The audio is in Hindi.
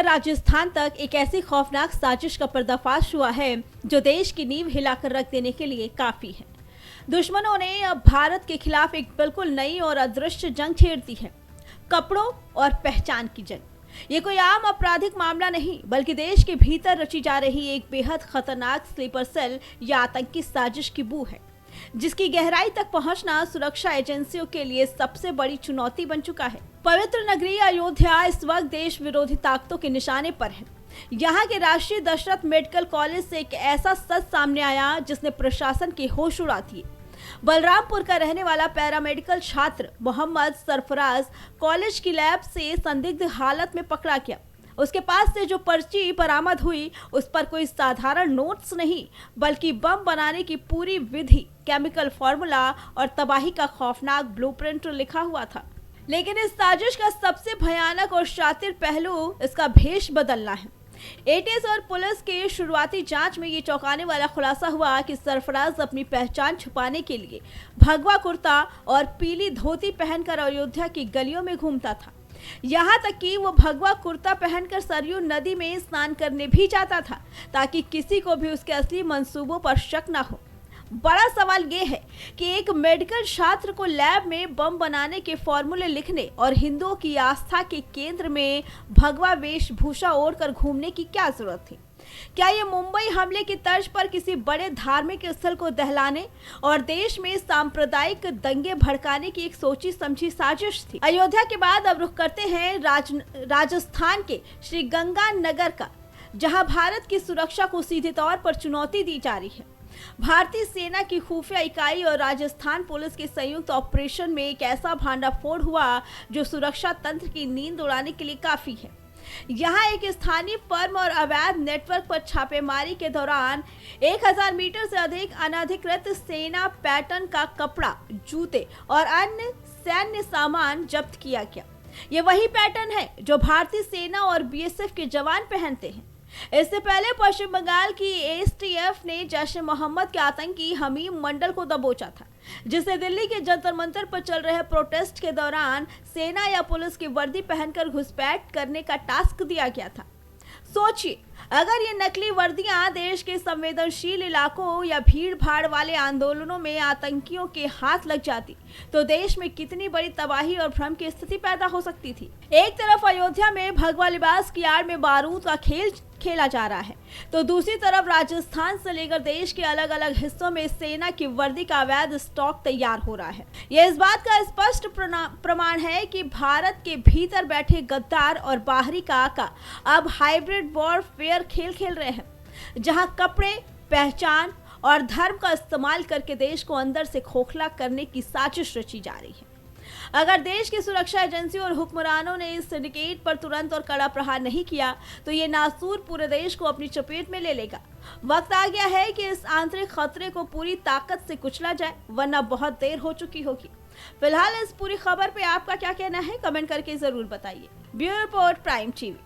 राजस्थान तक एक ऐसी खौफनाक साजिश का पर्दाफाश हुआ है जो देश की नींव हिलाकर रख देने के लिए काफी है। दुश्मनों ने अब भारत के खिलाफ एक बिल्कुल नई और अदृश्य जंग छेड़ दी है, कपड़ों और पहचान की जंग। ये कोई आम आपराधिक मामला नहीं, बल्कि देश के भीतर रची जा रही एक बेहद खतरनाक स्लीपर सेल या आतंकी साजिश की बू है, जिसकी गहराई तक पहुंचना सुरक्षा एजेंसियों के लिए सबसे बड़ी चुनौती बन चुका है। पवित्र नगरी अयोध्या इस वक्त देश विरोधी ताकतों के निशाने पर है। यहाँ के राष्ट्रीय दशरथ मेडिकल कॉलेज से एक ऐसा सच सामने आया जिसने प्रशासन के होश उड़ा दिए। बलरामपुर का रहने वाला पैरामेडिकल छात्र मोहम्मद सरफराज कॉलेज की लैब से संदिग्ध हालत में पकड़ा गया। उसके पास से जो पर्ची बरामद हुई उस पर कोई साधारण नोट्स नहीं, बल्कि बम बनाने की पूरी विधि, केमिकल फॉर्मूला और तबाही का खौफनाक ब्लूप्रिंट लिखा हुआ था। लेकिन इस साजिश का सबसे भयानक और शातिर पहलू इसका भेष बदलना है। एटीएस और पुलिस के शुरुआती जांच में ये चौंकाने वाला खुलासा हुआ कि सरफराज अपनी पहचान छुपाने के लिए भगवा कुर्ता और पीली धोती पहनकर अयोध्या की गलियों में घूमता था। यहाँ तक कि वो भगवा कुर्ता पहनकर सरयू नदी में स्नान करने भी जाता था, ताकि किसी को भी उसके असली मंसूबों पर शक न हो। बड़ा सवाल ये है कि एक मेडिकल छात्र को लैब में बम बनाने के फॉर्मूले लिखने और हिंदुओं की आस्था के केंद्र में भगवा वेशभूषा ओढ़कर घूमने की क्या जरूरत थी? क्या ये मुंबई हमले की तर्ज पर किसी बड़े धार्मिक स्थल को दहलाने और देश में सांप्रदायिक दंगे भड़काने की एक सोची समझी साजिश थी? अयोध्या के बाद अब रुख करते हैं राजस्थान के श्री गंगानगर का, जहां भारत की सुरक्षा को सीधे तौर पर चुनौती दी जा रही है। भारतीय सेना की खुफिया इकाई और राजस्थान पुलिस के संयुक्त ऑपरेशन में एक ऐसा भांडाफोड़ हुआ जो सुरक्षा तंत्र की नींद उड़ाने के लिए काफी है। यहाँ एक स्थानीय फर्म और अवैध नेटवर्क पर छापेमारी के दौरान 1000 मीटर से अधिक अनधिकृत सेना पैटर्न का कपड़ा, जूते और अन्य सैन्य सामान जब्त किया गया। ये वही पैटर्न है जो भारतीय सेना और बीएसएफ के जवान पहनते हैं। इससे पहले पश्चिम बंगाल की एसटीएफ ने जैश-ए-मोहम्मद के आतंकी हमीम मंडल को दबोचा था, जिसे दिल्ली के जंतर मंतर पर चल रहे प्रोटेस्ट के दौरान सेना या पुलिस की वर्दी पहनकर घुसपैठ करने का टास्क दिया गया था। सोचिए, अगर ये नकली वर्दियां देश के संवेदनशील इलाकों या भीड़ भाड़ वाले आंदोलनों में आतंकियों के हाथ लग जाती तो देश में कितनी बड़ी तबाही और भ्रम की स्थिति पैदा हो सकती थी। एक तरफ अयोध्या में भगवा लिबास की आड़ में बारूद का खेल खेला जा रहा है, तो दूसरी तरफ राजस्थान से लेकर देश के अलग अलग हिस्सों में सेना की वर्दी का अवैध स्टॉक तैयार हो रहा है। यह इस बात का स्पष्ट प्रमाण है कि भारत के भीतर बैठे गद्दार और बाहरी काका अब हाइब्रिड वॉरफेयर खेल खेल रहे हैं, जहां कपड़े, पहचान और धर्म का इस्तेमाल करके देश को अंदर से खोखला करने की साजिश रची जा रही है। अगर देश की सुरक्षा एजेंसियों और हुक्मरानों ने इस सिंडिकेट पर तुरंत और कड़ा प्रहार नहीं किया तो ये नासूर पूरे देश को अपनी चपेट में ले लेगा। वक्त आ गया है कि इस आंतरिक खतरे को पूरी ताकत से कुचला जाए, वरना बहुत देर हो चुकी होगी। फिलहाल इस पूरी खबर पे आपका क्या कहना है, कमेंट करके जरूर बताइए। Bureau report, prime TV.